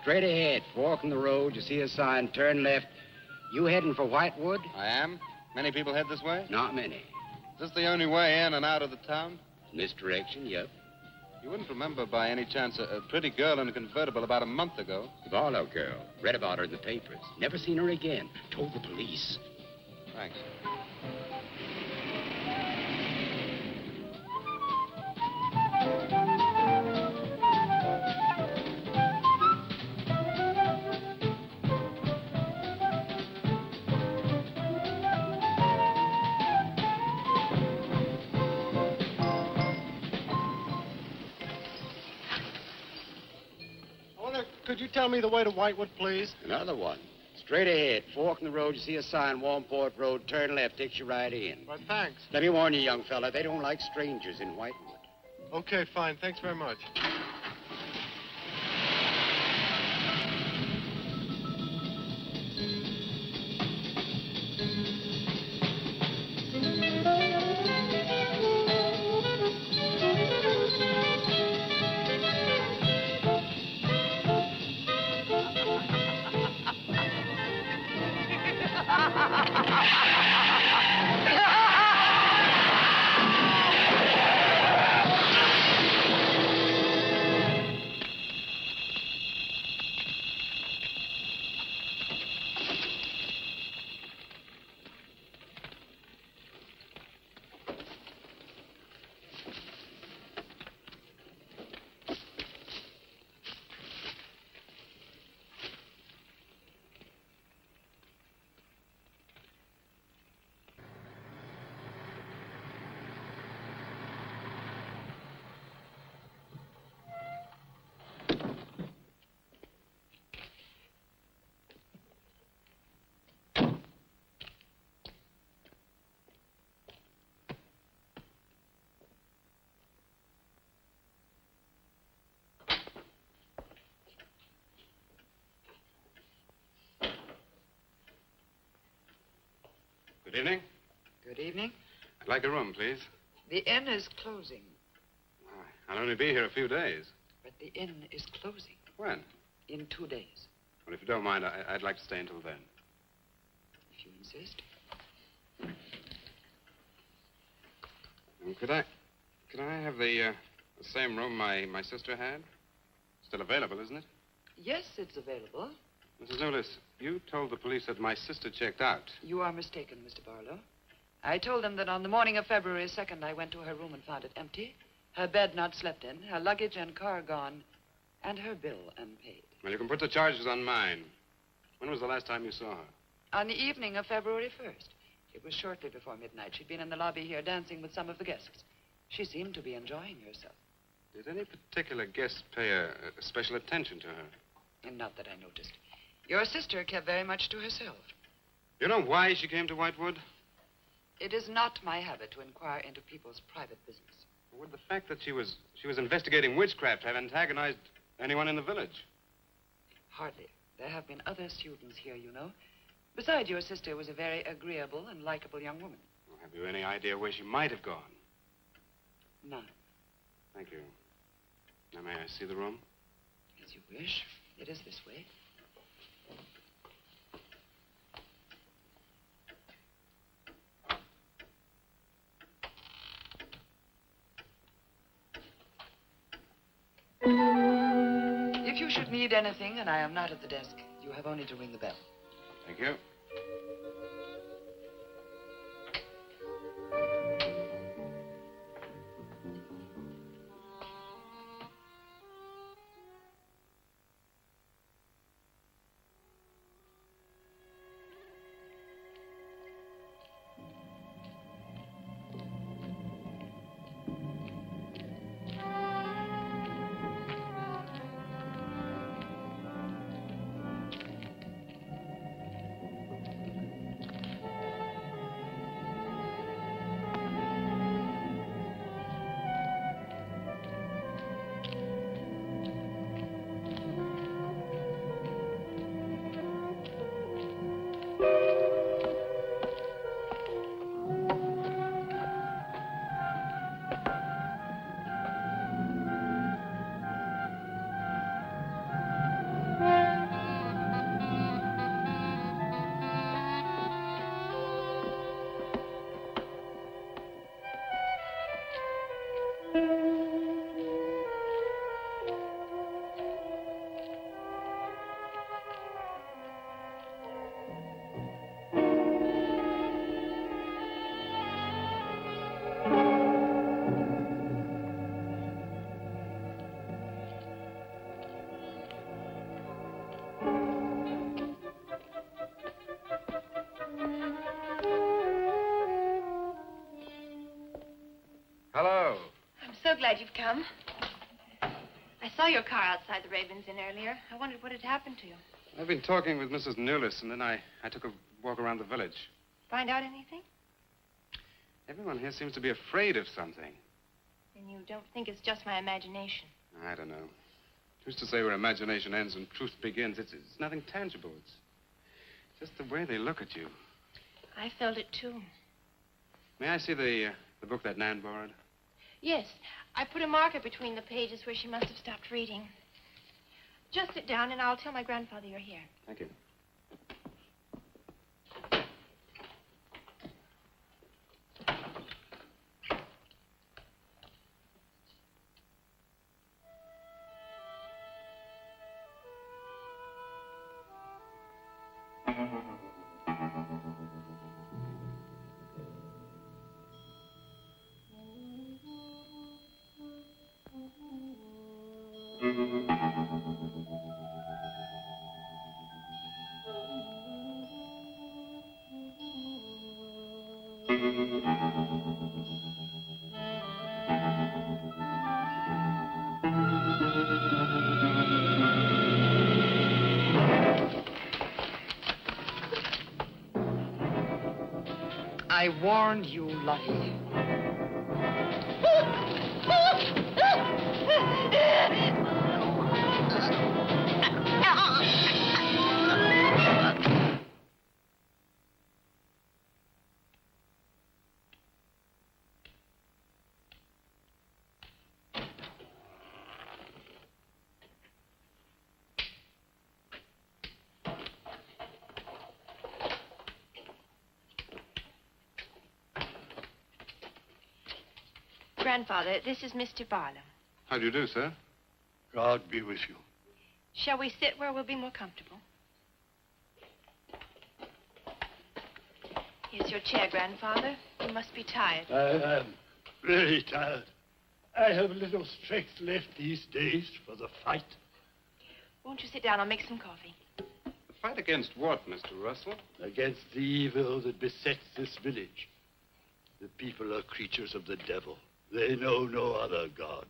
Straight ahead. Fork in the road. You see a sign. Turn left. You heading for Whitewood? I am. Many people head this way? Not many. Is this the only way in and out of the town? Misdirection, yep. You wouldn't remember by any chance a pretty girl in a convertible about a month ago? Barlow girl. Read about her in the papers. Never seen her again. Told the police. Thanks. Could you tell me the way to Whitewood, please? Another one. Straight ahead. Fork in the road. You see a sign. Wamport Road. Turn left. Takes you right in. Well, thanks. Let me warn you, young fella. They don't like strangers in Whitewood. Okay, fine. Thanks very much. Good evening. Good evening. I'd like a room, please. The inn is closing, I'll only be here a few days. but the inn is closing When? in 2 days, Well, if you don't mind, I'd like to stay until then. if you insist. Could I have the same room my sister had? Still available, isn't it? Yes, it's available. Mrs. Willis, you told the police that my sister checked out. You are mistaken, Mr. Barlow. I told them that on the morning of February 2nd, I went to her room and found it empty, her bed not slept in, her luggage and car gone, and her bill unpaid. Well, you can put the charges on mine. When was the last time you saw her? On the evening of February 1st. It was shortly before midnight. She'd been in the lobby here dancing with some of the guests. She seemed to be enjoying herself. Did any particular guest pay a special attention to her? And not that I noticed. Your sister kept very much to herself. You know why she came to Whitewood? It is not my habit to inquire into people's private business. Would the fact that she was investigating witchcraft have antagonized anyone in the village? Hardly. There have been other students here, you know. Besides, your sister was a very agreeable and likable young woman. Well, have you any idea where she might have gone? None. Thank you. Now, may I see the room? As you wish. It is this way. If you should need anything and I am not at the desk, you have only to ring the bell. Thank you. glad you've come. I saw your car outside the Ravens Inn earlier. I wondered what had happened to you. I've been talking with Mrs. Newlis, and then I took a walk around the village. Find out anything? Everyone here seems to be afraid of something. And you don't think it's just my imagination? I don't know. Who's to say where imagination ends and truth begins? It's nothing tangible. It's just the way they look at you. I felt it, too. May I see the book that Nan borrowed? Yes. I put a marker between the pages where she must have stopped reading. Just sit down, and I'll tell my grandfather you're here. Thank you. I warned you, Lottie. Grandfather, this is Mr. Barlow. How do you do, sir? God be with you. Shall we sit where we'll be more comfortable? Here's your chair, Grandfather. You must be tired. I am very tired. I have little strength left these days for the fight. Won't you sit down? I'll make some coffee. The fight against what, Mr. Russell? Against the evil that besets this village. The people are creatures of the devil. They know no other god.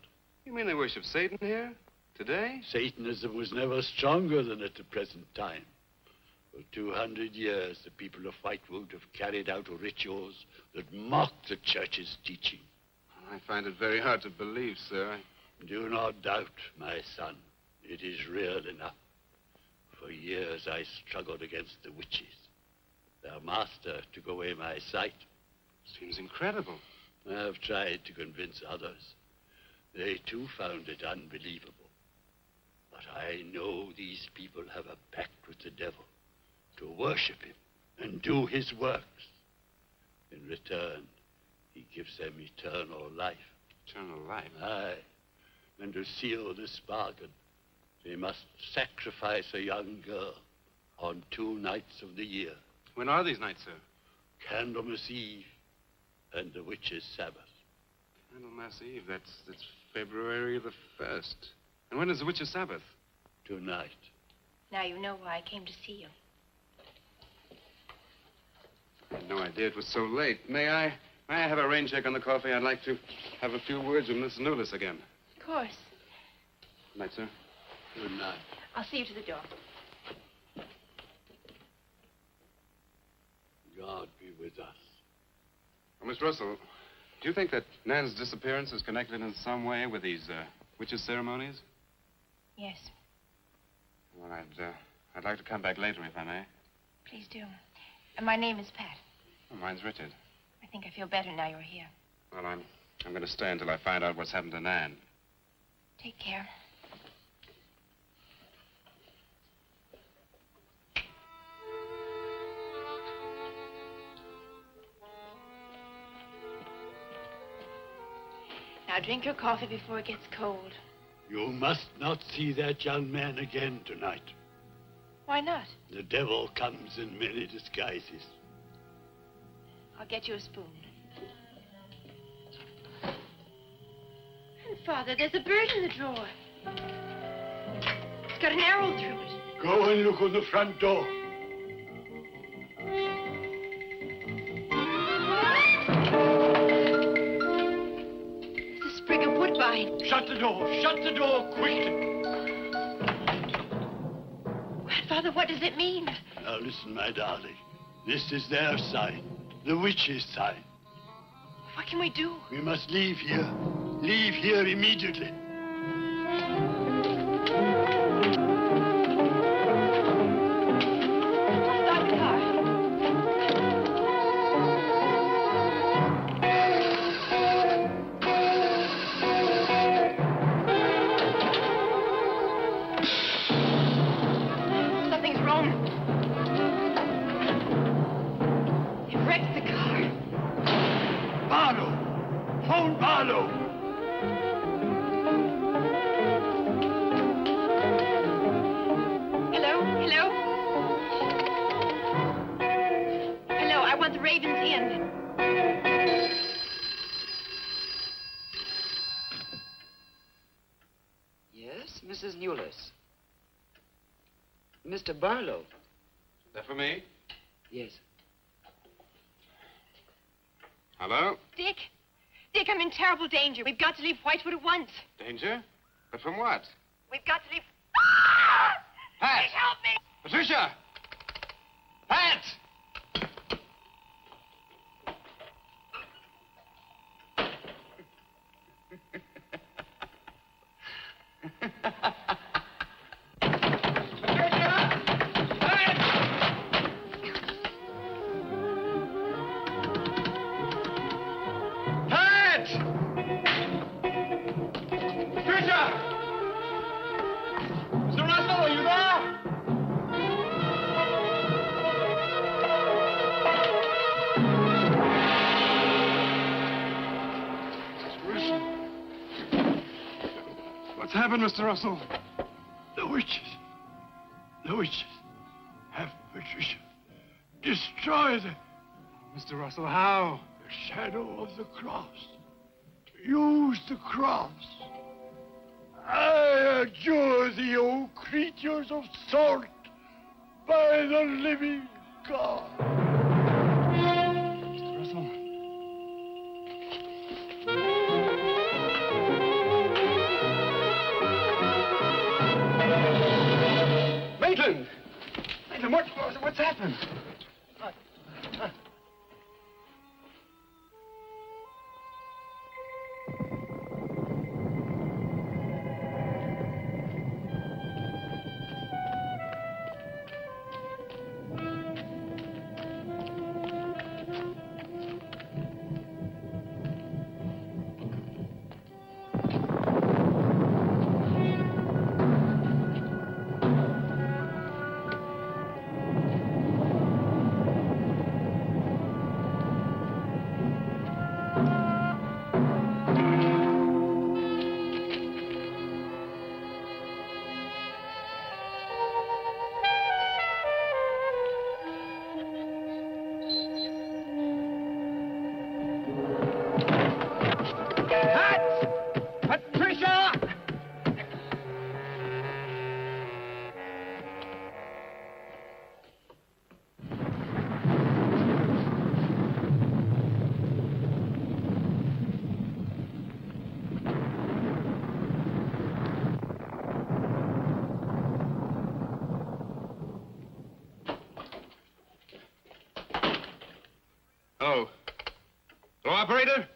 You mean they worship Satan here? Today? Satanism was never stronger than at the present time. For 200 years, the people of Whitewood have carried out rituals that mock the church's teaching. I find it very hard to believe, sir. Do not doubt, my son. It is real enough. For years, I struggled against the witches. Their master took away my sight. Seems incredible. I have tried to convince others. They, too, found it unbelievable. But I know these people have a pact with the devil to worship him and do his works. In return, he gives them eternal life. Eternal life? Aye. And to seal this bargain, they must sacrifice a young girl on 2 nights of the year. When are these nights, sir? Candlemas Eve and the witch's Sabbath. Candlemas Eve, that's February the 1st. And when is the witch's Sabbath? Tonight. Now you know why I came to see you. I had no idea it was so late. May I have a rain check on the coffee? I'd like to have a few words with Miss Newlis again. Of course. Good night, sir. Good night. I'll see you to the door. God be with us. Well, Miss Russell, do you think that Nan's disappearance is connected in some way with these witches' ceremonies? Yes. Well, I'd like to come back later, if I may. Please do. And my name is Pat. Oh, mine's Richard. I think I feel better now you're here. Well, I'm going to stay until I find out what's happened to Nan. Take care. Now drink your coffee before it gets cold. You must not see that young man again tonight. Why not? The devil comes in many disguises. I'll get you a spoon. Grandfather, there's a bird in the drawer. It's got an arrow through it. Go and look on the front door. There's a sprig of wood by Shut the door. Shut the door quickly. Grandfather, what does it mean? Now listen, my darling. This is their sign. The witch's sign. What can we do? We must leave here. Leave here immediately. Stop the car. Something's wrong. It wrecked the car. Barlow! Phone Barlow! Hello? Hello? Hello, I want the Ravens Inn. Yes, Mrs. Newless. Mr. Barlow. Is that for me? Yes. Hello? Dick? Dick, I'm in terrible danger. We've got to leave Whitewood at once. Danger? But from what? We've got to leave... Pat! Please help me! Patricia! Pat! What's happened, Mr. Russell? The witches. The witches have Patricia. Destroy them. Mr. Russell, how? The shadow of the cross. Use the cross. I adjure thee, O creatures of salt, by the living God. Mr. Russell. Maitland! Maitland, what's happened? Hello. Hello, operator?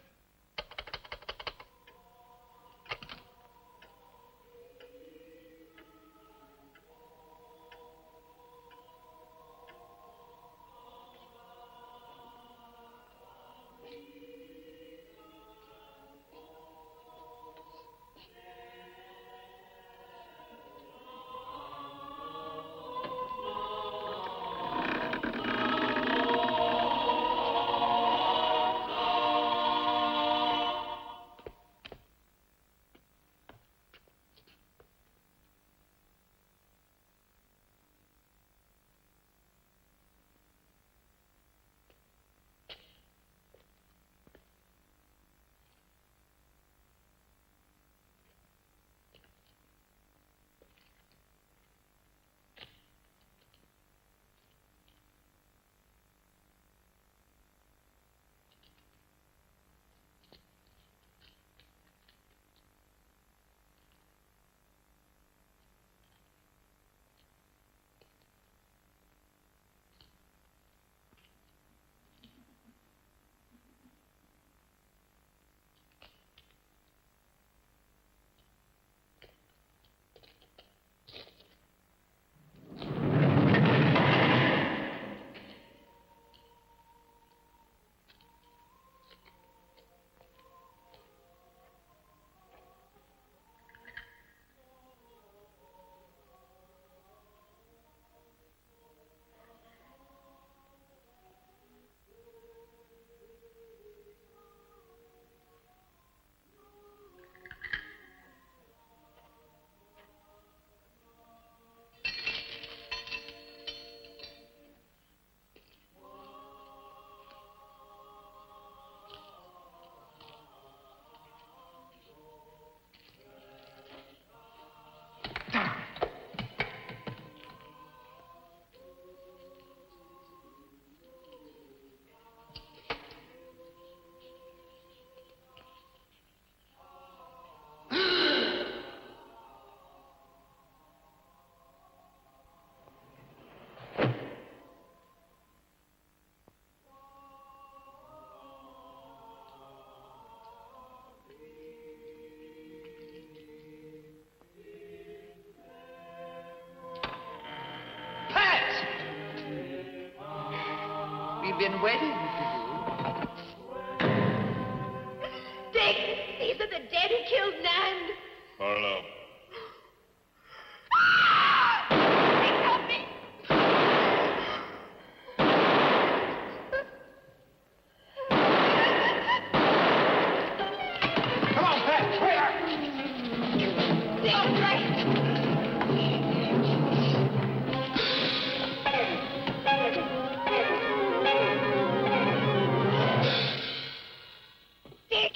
been waiting for you. Dick, these are the dead who killed Nan. Barlow. Dick, help me. Come on, Pat. Hurry up. Dick, right. Dick!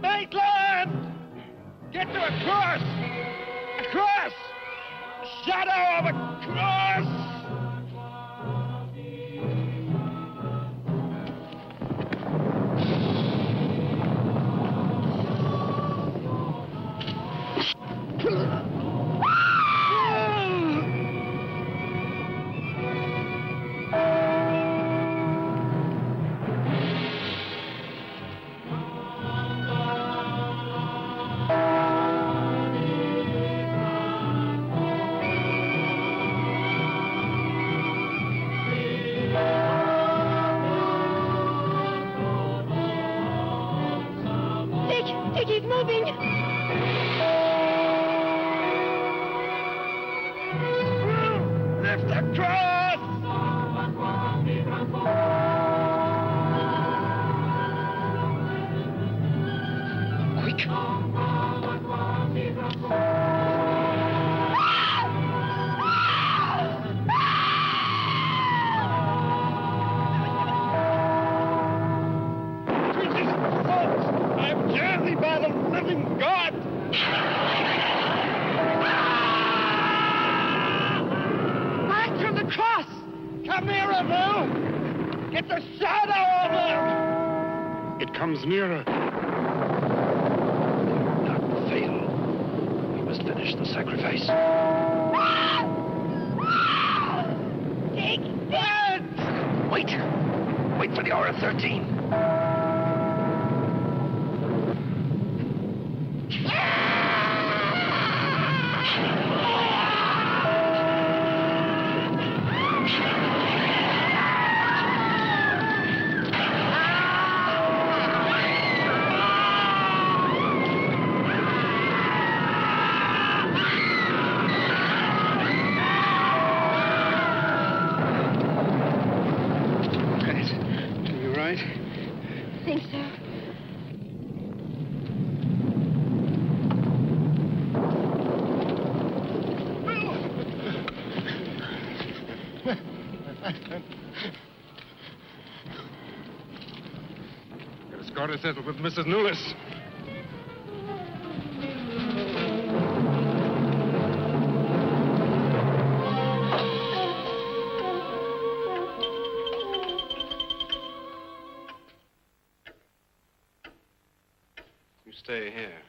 Maitland! Get to a cross! A cross! Shadow of a cross! Dick, he's moving. Lift the cross! Quick! I'm jersey by the living God! Back to the cross! Come nearer, Bill! Get the shadow of him! It comes nearer. Not fail. We must finish the sacrifice. Dick! Wait! Wait for the hour of 13. You right? I think so. Got a score to settle with Mrs. Newless. You stay here.